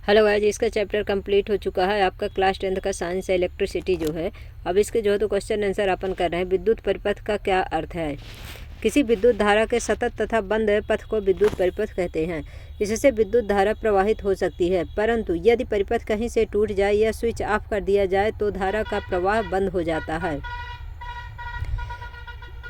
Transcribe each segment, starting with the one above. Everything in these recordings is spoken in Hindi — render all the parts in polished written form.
हेलो गाइस, इसका चैप्टर कंप्लीट हो चुका है। आपका क्लास 10th का साइंस है, इलेक्ट्रिसिटी जो है। अब इसके जो है तो क्वेश्चन आंसर अपन कर रहे हैं। विद्युत परिपथ का क्या अर्थ है? किसी विद्युत धारा के सतत तथा बंद पथ को विद्युत परिपथ कहते हैं। इससे विद्युत धारा प्रवाहित हो सकती है, परंतु यदि परिपथ कहीं से टूट जाए या स्विच ऑफ कर दिया जाए तो धारा का प्रवाह बंद हो जाता है।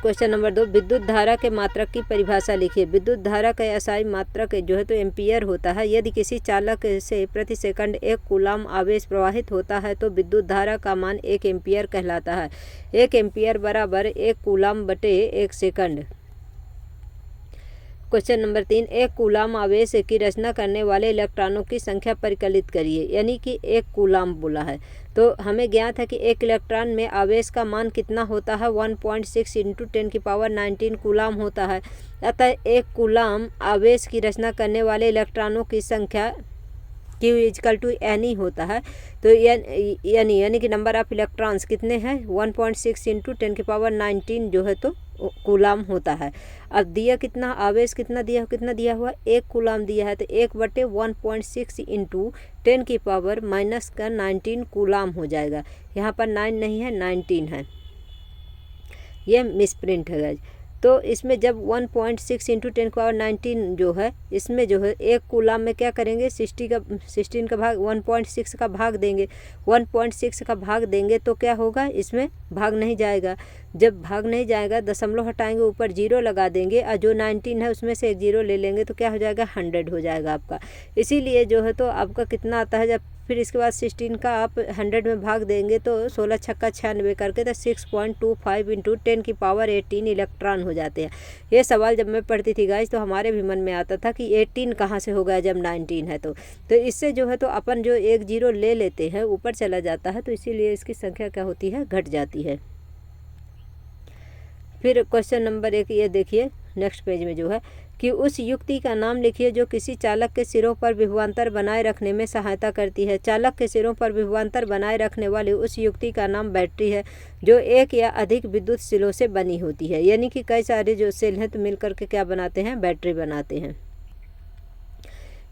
क्वेश्चन नंबर 2, विद्युत धारा के मात्रक की परिभाषा लिखिए। विद्युत धारा का असाई मात्रक जो है तो एम्पियर होता है। यदि किसी चालक से प्रति सेकंड 1 कूलाम आवेश प्रवाहित होता है तो विद्युत धारा का मान 1 एम्पियर कहलाता है। 1 एम्पियर बराबर 1 कूलाम बटे 1 सेकंड। क्वेश्चन नंबर 3, 1 कूलाम आवेश की रचना करने वाले इलेक्ट्रॉनों की संख्या परिकलित करिए। यानी कि 1 कूलाम बोला है तो हमें ज्ञात है कि 1 इलेक्ट्रॉन में आवेश का मान कितना होता है, 1.6 × 10⁻19 कूलाम होता है। अतः 1 कूलाम आवेश की रचना करने वाले इलेक्ट्रॉनों की संख्या Q = N होता है। तो यानी कि नंबर ऑफ इलेक्ट्रॉन्स कितने हैं, 1.6 × 10⁻19 जो है तो कूलाम होता है। अब दिया कितना, आवेश कितना दिया हुआ, 1 कूलाम दिया है तो 1/1.6 × 10⁻⁻19 कूलाम हो जाएगा। यहाँ पर 9 नहीं है, 19 है। ये मिसप्रिंट है गाइज। तो इसमें जब 1.6 × 10⁻19 जो है, इसमें जो है 1 कूलाम में क्या करेंगे, 16 का भाग 1.6 का भाग देंगे। 1.6 का भाग देंगे तो क्या होगा, इसमें भाग नहीं जाएगा। जब भाग नहीं जाएगा, दशमलव हटाएंगे, ऊपर 0 लगा देंगे और जो 19 है उसमें से एक 0 ले लेंगे तो क्या हो जाएगा, 100 हो जाएगा आपका। इसीलिए जो है तो आपका कितना आता है, जब फिर इसके बाद 16 का आप 100 में भाग देंगे तो 16 छक्का 96 करके तो 6.25 × 10⁻18 इलेक्ट्रॉन हो जाते हैं। ये सवाल जब मैं पढ़ती थी गाइज तो हमारे भी मन में आता था कि 18 कहाँ से हो गया जब 19 है। तो इससे जो है तो अपन जो एक 0 ले लेते हैं ऊपर चला जाता है, तो इसीलिए इसकी संख्या क्या होती है, घट जाती है। फिर क्वेश्चन नंबर 1 ये देखिए, नेक्स्ट पेज में जो है कि उस युक्ति का नाम लिखिए जो किसी चालक के सिरों पर विभवांतर बनाए रखने में सहायता करती है। चालक के सिरों पर विभवांतर बनाए रखने वाली उस युक्ति का नाम बैटरी है, जो एक या अधिक विद्युत सेलों से बनी होती है। यानी कि कई सारे जो सेल हैं तो मिलकर के क्या बनाते हैं, बैटरी बनाते हैं।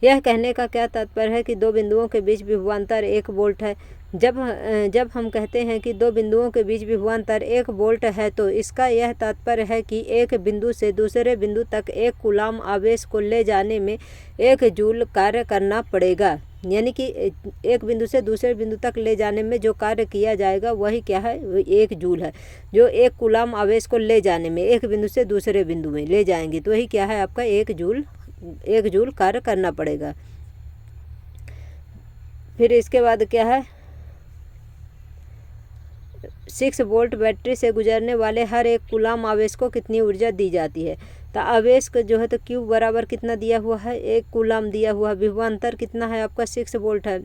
यह कहने का क्या तात्पर्य है कि 2 बिंदुओं के बीच विभवांतर 1 वोल्ट है। जब हम कहते हैं कि 2 बिंदुओं के बीच विभवांतर 1 वोल्ट है तो इसका यह तात्पर्य है कि एक बिंदु से दूसरे बिंदु तक 1 कूलाम आवेश को ले जाने में 1 जूल कार्य करना पड़ेगा। यानी कि एक बिंदु से दूसरे बिंदु तक ले जाने में जो कार्य किया जाएगा वही क्या है, 1 जूल है। जो 1 कूलाम आवेश को ले जाने में, एक बिंदु से दूसरे बिंदु में ले जाएंगे तो वही क्या है आपका, 1 जूल कार्य करना पड़ेगा। फिर इसके बाद क्या है, 6 वोल्ट बैटरी से गुजरने वाले हर 1 कूलाम आवेश को कितनी ऊर्जा दी जाती है। तो आवेश को जो है तो Q बराबर कितना दिया हुआ है, 1 कूलाम दिया हुआ है। विभवांतर कितना है आपका, 6 वोल्ट है।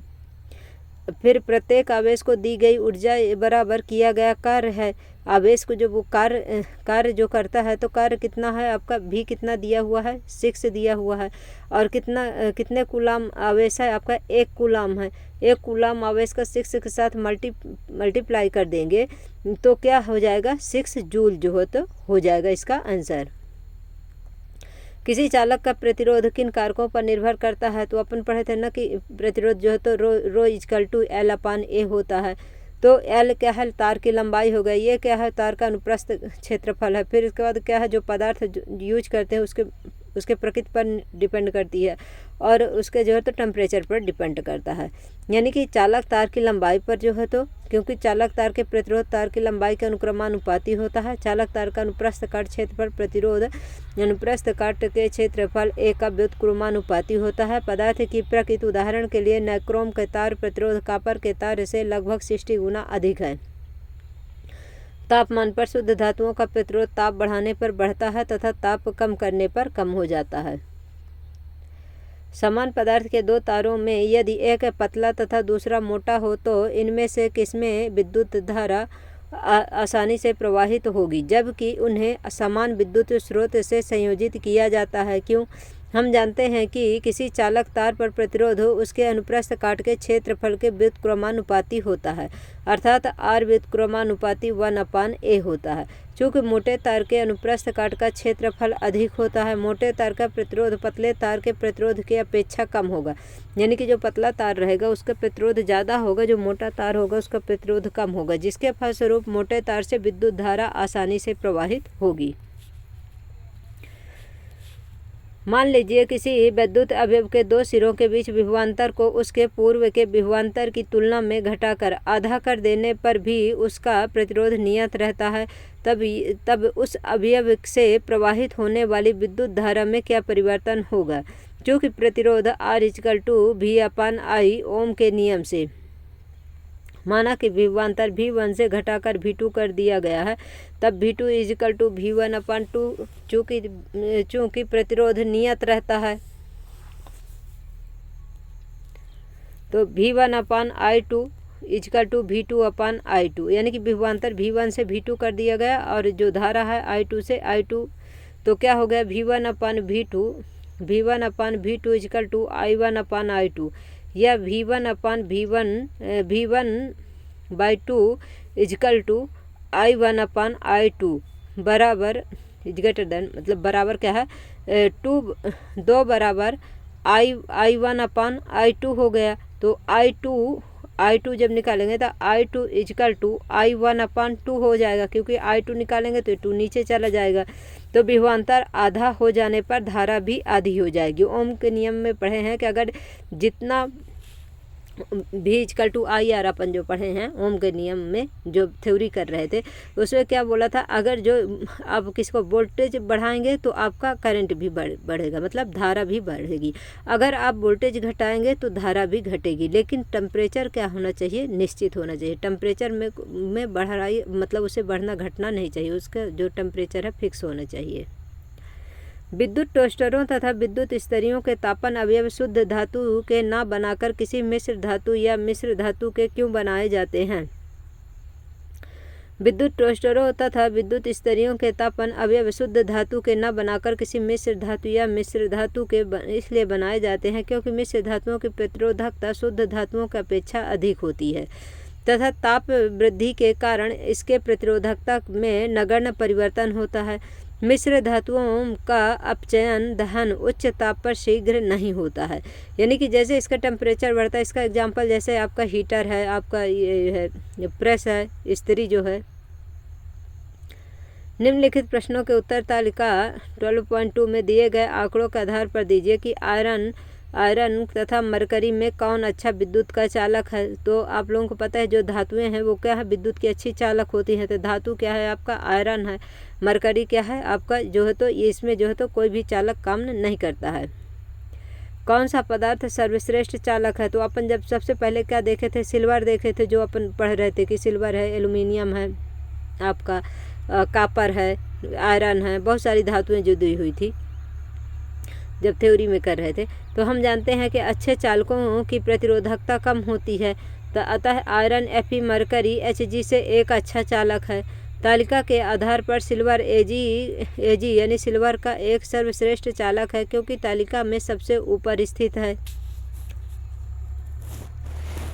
फिर प्रत्येक आवेश को दी गई ऊर्जा बराबर किया गया कार्य है। आवेश को जो वो कार्य जो करता है तो कार्य कितना है आपका, भी कितना दिया हुआ है, 6 दिया हुआ है। और कितने कूलाम आवेश है आपका, 1 कूलाम है। 1 कूलाम आवेश का 6 के साथ मल्टीप्लाई कर देंगे तो क्या हो जाएगा, 6 जूल जो हो तो हो जाएगा इसका आंसर। किसी चालक का प्रतिरोध किन कारकों पर निर्भर करता है, तो अपन पढ़े थे ना कि प्रतिरोध जो है तो रो = L/A होता है। तो L क्या है, तार की लंबाई हो गई। ये क्या है, तार का अनुप्रस्थ क्षेत्रफल है। फिर इसके बाद क्या है, जो पदार्थ यूज करते हैं उसके प्रकृति पर डिपेंड करती है और उसके जो है तो टेम्परेचर पर डिपेंड करता है। यानी कि चालक तार की लंबाई पर जो है तो, क्योंकि चालक तार के प्रतिरोध तार की लंबाई के अनुक्रमानुपाती होता है। चालक तार का अनुप्रस्थ काट क्षेत्रफल प्रतिरोध अनुप्रस्थ काट के क्षेत्रफल A का व्युत्क्रमानुपाती होता है। पदार्थ की प्रकृति, उदाहरण के लिए नाइक्रोम के तार प्रतिरोध कॉपर के तार से लगभग 60 गुना अधिक है। तापमान पर शुद्ध धातुओं का प्रतिरोध ताप बढ़ाने पर बढ़ता है तथा ताप कम करने पर कम हो जाता है। समान पदार्थ के 2 तारों में यदि एक पतला तथा दूसरा मोटा हो तो इनमें से किसमें विद्युत धारा आसानी से प्रवाहित होगी, जबकि उन्हें समान विद्युत स्रोत से संयोजित किया जाता है। क्यों? हम जानते हैं कि किसी चालक तार पर प्रतिरोध उसके अनुप्रस्थ काट के क्षेत्रफल के व्युत्क्रमानुपाती होता है, अर्थात R व्युत्क्रमानुपाती 1/A होता है। चूँकि मोटे तार के अनुप्रस्थ काट का क्षेत्रफल अधिक होता है, मोटे तार का प्रतिरोध पतले तार के प्रतिरोध की अपेक्षा कम होगा। यानी कि जो पतला तार रहेगा उसका प्रतिरोध ज़्यादा होगा, जो मोटा तार होगा उसका प्रतिरोध कम होगा, जिसके फलस्वरूप मोटे तार से विद्युत धारा आसानी से प्रवाहित होगी। मान लीजिए किसी विद्युत अवयव के दो सिरों के बीच विभवांतर को उसके पूर्व के विभवांतर की तुलना में घटाकर आधा कर देने पर भी उसका प्रतिरोध नियत रहता है। तब उस अवयव से प्रवाहित होने वाली विद्युत धारा में क्या परिवर्तन होगा? क्योंकि प्रतिरोध R=V/I ओम के नियम से माना कि विभवांतर V1 से घटाकर V2 कर दिया गया है, तब V2=V1/2 चूँकि प्रतिरोध नियत रहता है तो V1/I2=V2/I2, यानी कि विभवांतर V1 से V2 कर दिया गया और जो धारा है I2 से I2, तो क्या हो गया V1/V2=I1/I2 या V1/2I1/I2 बराबर मतलब बराबर क्या है 2 बराबर I1/I2 हो गया। तो I2 जब निकालेंगे तो I2=I1/2 हो जाएगा, क्योंकि I2 निकालेंगे तो 2 नीचे चला जाएगा। तो विभवांतर आधा हो जाने पर धारा भी आधी हो जाएगी। ओम के नियम में पढ़े हैं कि अगर जितना V=IR अपन जो पढ़े हैं ओम के नियम में जो थ्योरी कर रहे थे, उसमें क्या बोला था, अगर जो आप किसको वोल्टेज बढ़ाएंगे तो आपका करंट भी बढ़ेगा, मतलब धारा भी बढ़ेगी। अगर आप वोल्टेज घटाएंगे तो धारा भी घटेगी, लेकिन टेम्परेचर क्या होना चाहिए, निश्चित होना चाहिए। टेम्परेचर में बढ़ाई मतलब उसे बढ़ना घटना नहीं चाहिए, उसका जो टेम्परेचर है फिक्स होना चाहिए। विद्युत टोस्टरों तथा विद्युत स्तरियों के तापन अवयव शुद्ध धातु के न बनाकर किसी मिश्र धातु या मिश्र धातु के क्यों बनाए जाते हैं? विद्युत टोस्टरों तथा विद्युत स्तरियों के तापन अवयव शुद्ध धातु के न बनाकर किसी मिश्र धातु या मिश्र धातु के इसलिए बनाए जाते हैं क्योंकि मिश्र धातुओं की प्रतिरोधकता शुद्ध धातुओं की अपेक्षा अधिक होती है तथा ताप वृद्धि के कारण इसके प्रतिरोधकता में नगण्य परिवर्तन होता है। मिश्र धातुओं का अपचयन दहन उच्च ताप पर शीघ्र नहीं होता है, यानी कि जैसे इसका टेम्परेचर बढ़ता है, इसका एग्जांपल जैसे आपका हीटर है, आपका ये है प्रेस है, इस्त्री जो है। निम्नलिखित प्रश्नों के उत्तर तालिका 12.2 में दिए गए आंकड़ों के आधार पर दीजिए कि आयरन तथा मरकरी में कौन अच्छा विद्युत का चालक है। तो आप लोगों को पता है जो धातुएं हैं वो क्या है, विद्युत की अच्छी चालक होती है। तो धातु क्या है आपका आयरन है, मरकरी क्या है आपका जो है तो ये इसमें जो है तो कोई भी चालक काम नहीं करता है। कौन सा पदार्थ सर्वश्रेष्ठ चालक है? तो अपन जब सबसे पहले क्या देखे थे, सिल्वर देखे थे, जो अपन पढ़ रहे थे कि सिल्वर है, एल्युमिनियम है, आपका कापर है, आयरन है, बहुत सारी धातुएं जो दी हुई थी जब थ्योरी में कर रहे थे। तो हम जानते हैं कि अच्छे चालकों की प्रतिरोधकता कम होती है, तो अतः आयरन Fe मरकरी Hg से एक अच्छा चालक है। तालिका के आधार पर सिल्वर Ag यानी सिल्वर का एक सर्वश्रेष्ठ चालक है क्योंकि तालिका में सबसे ऊपर स्थित है।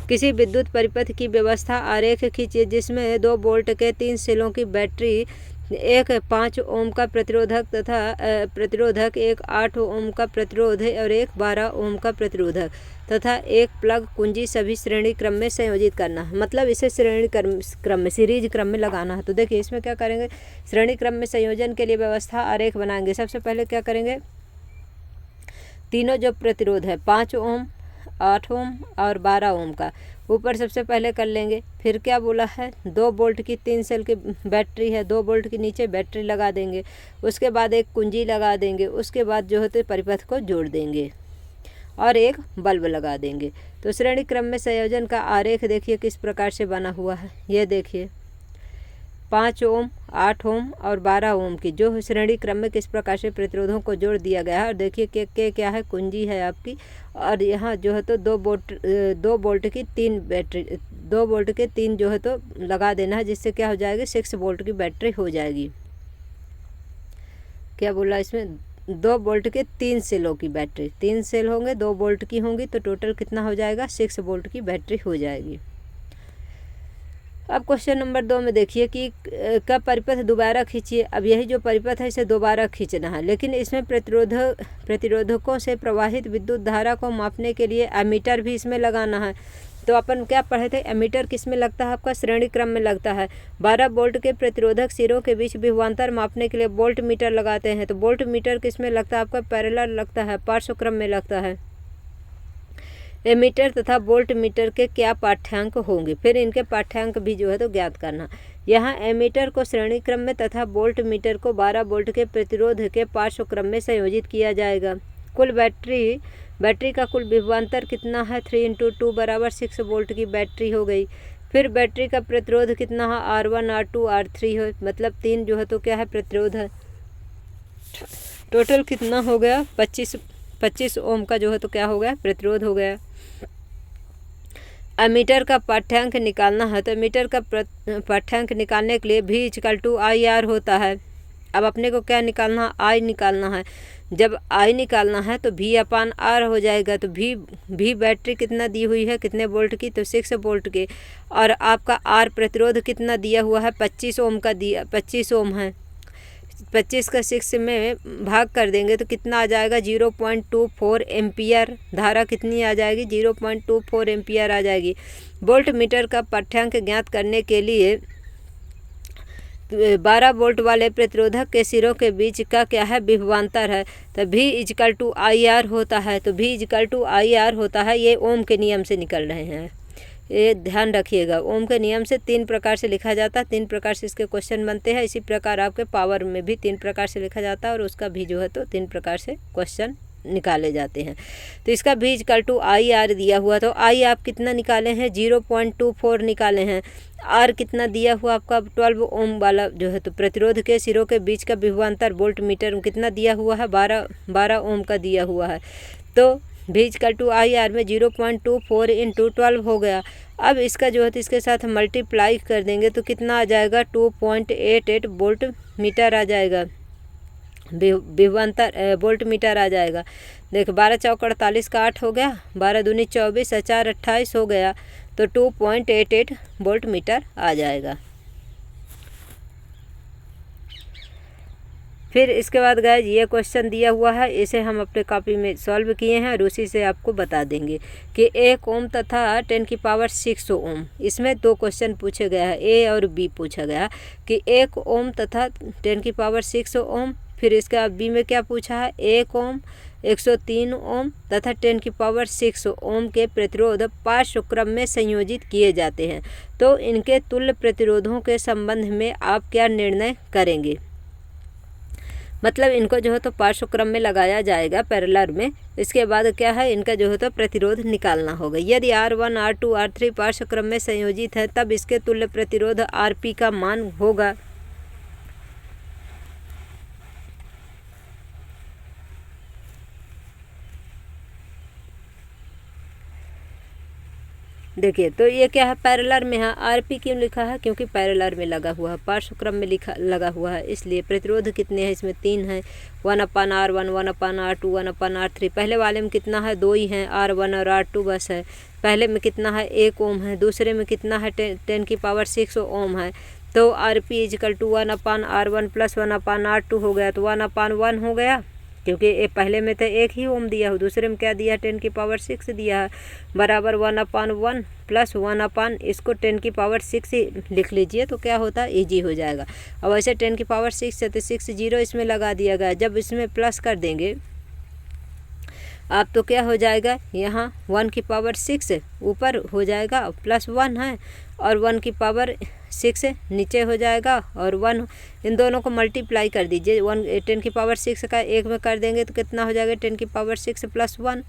किसी विद्युत परिपथ की व्यवस्था आरेख खींचिए जिसमें 2 वोल्ट के 3 सेलों की बैटरी, एक 5 ओम का प्रतिरोधक तथा प्रतिरोधक, एक 8 ओम का प्रतिरोध और एक 12 ओम का प्रतिरोधक तथा एक प्लग कुंजी सभी श्रेणी क्रम में संयोजित करना है। मतलब इसे श्रेणी क्रम में सीरीज क्रम में लगाना है। तो देखिए इसमें क्या करेंगे, श्रेणी क्रम में संयोजन के लिए व्यवस्था आरेख बनाएंगे। सबसे पहले क्या करेंगे, तीनों जो प्रतिरोध है 5 ओम, 8 ओम और 12 ओम का ऊपर सबसे पहले कर लेंगे। फिर क्या बोला है, 2 वोल्ट की 3 सेल की बैटरी है, 2 वोल्ट के नीचे बैटरी लगा देंगे, उसके बाद एक कुंजी लगा देंगे, उसके बाद जो है तो परिपथ को जोड़ देंगे और एक बल्ब लगा देंगे। तो श्रेणी क्रम में संयोजन का आरेख देखिए किस प्रकार से बना हुआ है। ये देखिए 5 ओम, 8 ओम और 12 ओम की जो श्रेणी क्रम में किस प्रकार से प्रतिरोधों को जोड़ दिया गया है। और देखिए के क्या है, कुंजी है आपकी, और यहाँ जो है तो 2 वोल्ट की 3 बैटरी, 2 वोल्ट के 3 जो है तो लगा देना है, जिससे क्या हो जाएगी 6 वोल्ट की बैटरी हो जाएगी। क्या बोला इसमें, 2 वोल्ट के 3 सेलों की बैटरी, 3 सेल होंगे 2 वोल्ट की होंगी, तो टोटल कितना हो जाएगा 6 वोल्ट की बैटरी हो जाएगी। अब क्वेश्चन नंबर 2 में देखिए कि कब परिपथ दोबारा खींचिए। अब यही जो परिपथ है इसे दोबारा खींचना है, लेकिन इसमें प्रतिरोधकों से प्रवाहित विद्युत धारा को मापने के लिए एमीटर भी इसमें लगाना है। तो अपन क्या पढ़े थे, एमीटर किस में लगता है आपका, श्रेणी क्रम में लगता है। 12 वोल्ट के प्रतिरोधक सिरों के बीच विभवांतर मापने के लिए वोल्ट मीटर लगाते हैं। तो वोल्ट मीटर किस में लगता है आपका, पैरेलल लगता है, पार्श्व क्रम में लगता है। एमीटर तथा वोल्ट मीटर के क्या पाठ्यांक होंगे, फिर इनके पाठ्यांक भी जो है तो ज्ञात करना। यहाँ एमीटर को श्रेणी क्रम में तथा वोल्ट मीटर को 12 वोल्ट के प्रतिरोध के पार्श्व क्रम में संयोजित किया जाएगा। कुल बैटरी का कुल विभवांतर कितना है, 3 × 2 बराबर 6 वोल्ट की बैटरी हो गई। फिर बैटरी का प्रतिरोध कितना है, R1 R2 R3 है, मतलब 3 जो है तो क्या है प्रतिरोध है। टोटल कितना हो गया, 25 ओम का जो है तो क्या हो गया प्रतिरोध हो गया। एमीटर का पाठ्यांक निकालना है, तो एमीटर का पाठ्यांक निकालने के लिए V = IR होता है। अब अपने को क्या निकालना है, I निकालना है। जब I निकालना है तो V/R हो जाएगा। तो V बैटरी कितना दी हुई है, कितने वोल्ट की, तो 6 वोल्ट के, और आपका R प्रतिरोध कितना दिया हुआ है, 25 ओम का दिया, 25 ओम है। 25 का 6 में भाग कर देंगे तो कितना आ जाएगा, 0.24 एम्पियर। धारा कितनी आ जाएगी, 0.24 एम्पियर आ जाएगी। वोल्ट मीटर का पाठ्यांक ज्ञात करने के लिए 12 वोल्ट वाले प्रतिरोधक के सिरों के बीच का क्या है, विभवांतर है। तो V = IR होता है। तो V = IR होता है, ये ओम के नियम से निकल रहे हैं, ये ध्यान रखिएगा। ओम के नियम से 3 प्रकार से लिखा जाता है, 3 प्रकार से इसके क्वेश्चन बनते हैं। इसी प्रकार आपके पावर में भी 3 प्रकार से लिखा जाता है, और उसका भी जो है तो 3 प्रकार से क्वेश्चन निकाले जाते हैं। तो इसका V = IR दिया हुआ, तो I आप कितना निकाले हैं, 0.24 निकाले हैं। R कितना दिया हुआ आपका, 12 ओम वाला जो है तो प्रतिरोध के सिरों के बीच का विभवांतर वोल्ट मीटर में कितना दिया हुआ है, 12 ओम का दिया हुआ है। तो V = IR में 0.24 × 12 हो गया। अब इसका जो है तो इसके साथ मल्टीप्लाई कर देंगे तो कितना आ जाएगा, 2.88 वोल्ट मीटर आ जाएगा, विभवांतर वोल्ट मीटर आ जाएगा। देखो 12 चौक 48 का 8 हो गया, 12 दूनी 24, 4 28 हो गया, तो 2.88 वोल्ट मीटर आ जाएगा। फिर इसके बाद गाइज ये क्वेश्चन दिया हुआ है, इसे हम अपने कॉपी में सॉल्व किए हैं और उसी से आपको बता देंगे कि 1 ओम तथा 10⁶ ओम, इसमें 2 क्वेश्चन पूछे गया है, ए और बी पूछा गया कि 1 ओम तथा 10⁶ ओम। फिर इसके बाद बी में क्या पूछा है, 1 ओम, 103 ओम तथा 10⁶ ओम के प्रतिरोध पार्श्व क्रम में संयोजित किए जाते हैं। तो इनके तुल्य प्रतिरोधों के संबंध में आप क्या निर्णय करेंगे, मतलब इनको जो है तो पार्श्व क्रम में लगाया जाएगा पैरेलल में। इसके बाद क्या है, इनका जो है तो प्रतिरोध निकालना होगा। यदि R1 R2 R3 पार्श्व क्रम में संयोजित है तब इसके तुल्य प्रतिरोध RP का मान होगा। देखिए तो ये क्या है, पैरेलल में है। आरपी क्यों लिखा है, क्योंकि पैरेलल में लगा हुआ है, पार्श्व क्रम में लगा हुआ है, इसलिए प्रतिरोध कितने हैं इसमें 3 है, 1/R1 1/R2 1/R3। पहले वाले में कितना है, 2 ही हैं, R1 और R2 बस है। पहले में कितना है, 1 ओम है, दूसरे में कितना है 10⁶ ओम है। तो RP = 1/R1 + 1/R2 हो गया, तो 1/1 हो गया, क्योंकि ये पहले में तो 1 ही ओम दिया हो, दूसरे में क्या दिया, 10⁶ दिया है, बराबर 1/1 + 1/, इसको 10⁶ ही लिख लीजिए तो क्या होता है, ईजी हो जाएगा। अब वैसे 10⁶ है तो 6 0 इसमें लगा दिया गया। जब इसमें प्लस कर देंगे आप तो क्या हो जाएगा, यहाँ 1⁶ ऊपर हो जाएगा, +1 है, और 1⁶ नीचे हो जाएगा, और 1 इन दोनों को मल्टीप्लाई कर दीजिए। 10⁶ का 1 में कर देंगे तो कितना हो जाएगा, 10⁶ + 1,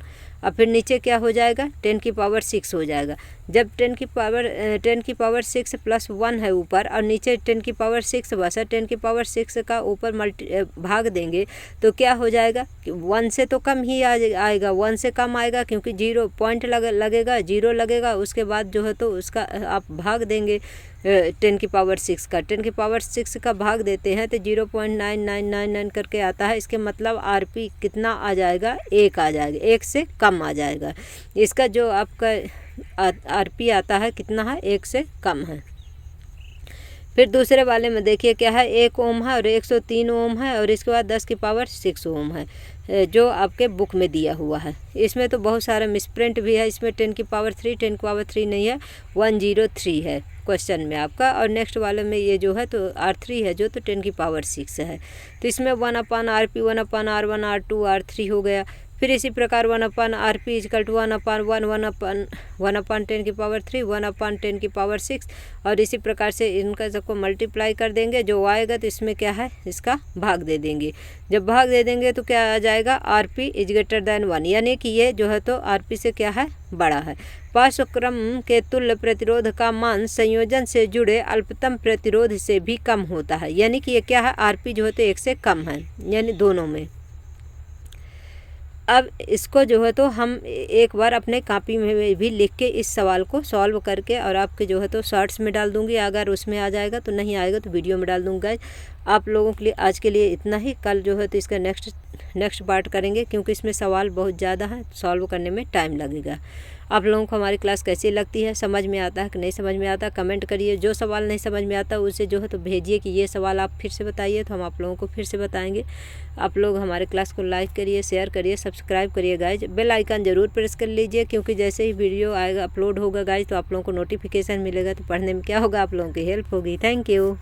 और फिर नीचे क्या हो जाएगा, 10⁶ हो जाएगा। जब 10⁶ + 1 है ऊपर और नीचे 10⁶ बस है, 10⁶ का ऊपर भाग देंगे तो क्या हो जाएगा, 1 से तो कम ही आएगा, 1 से कम आएगा, क्योंकि 0 पॉइंट लगेगा, 0 लगेगा, उसके बाद जो है तो उसका आप भाग देंगे, 10⁻⁶ का 10⁻⁶ का भाग देते हैं तो 0.9999 करके आता है। इसके मतलब आरपी कितना आ जाएगा, 1 आ जाएगा, 1 से कम आ जाएगा। इसका जो आपका आरपी आता है कितना है, 1 से कम है। फिर दूसरे वाले में देखिए क्या है, 1 ओम है और 103 ओम है और इसके बाद 10⁻⁶ ओम है जो आपके बुक में दिया हुआ है। इसमें तो बहुत सारा मिसप्रिंट भी है, इसमें 10⁻3 नहीं है, 103 है क्वेश्चन में आपका। और नेक्स्ट वाले में ये जो है तो R3 है जो तो 10⁻⁶ है। तो इसमें 1/RP 1/R1 R2 R3 हो गया। फिर इसी प्रकार 1/RP = 1/10⁻3 1/10⁻⁶ और इसी प्रकार से इनका सबको मल्टीप्लाई कर देंगे, जो आएगा तो इसमें क्या है, इसका भाग दे देंगे। जब भाग दे देंगे तो क्या आ जाएगा, RP > 1, यानी कि ये जो है तो RP से क्या है, बड़ा है। पार्श्वक्रम के तुल्य प्रतिरोध का मान संयोजन से जुड़े अल्पतम प्रतिरोध से भी कम होता है, यानी कि ये क्या है, RP जो है तो 1 से कम है, यानी दोनों में। अब इसको जो है तो हम एक बार अपने कॉपी में भी लिख के इस सवाल को सॉल्व करके और आपके जो है तो शॉर्ट्स में डाल दूंगी। अगर उसमें आ जाएगा तो, नहीं आएगा तो वीडियो में डाल दूंगा। आप लोगों के लिए आज के लिए इतना ही। कल जो है तो इसका नेक्स्ट पार्ट करेंगे, क्योंकि इसमें सवाल बहुत ज़्यादा है, सॉल्व करने में टाइम लगेगा। आप लोगों को हमारी क्लास कैसी लगती है, समझ में आता है कि नहीं समझ में आता, कमेंट करिए। जो सवाल नहीं समझ में आता उसे जो है तो भेजिए कि ये सवाल आप फिर से बताइए, तो हम आप लोगों को फिर से बताएंगे। आप लोग हमारे क्लास को लाइक करिए, शेयर करिए, सब्सक्राइब करिए गाइज। बेल आइकन ज़रूर प्रेस कर लीजिए, क्योंकि जैसे ही वीडियो आएगा, अपलोड होगा गाइज, तो आप लोगों को नोटिफिकेशन मिलेगा। तो पढ़ने में क्या होगा, आप लोगों की हेल्प होगी। Thank you.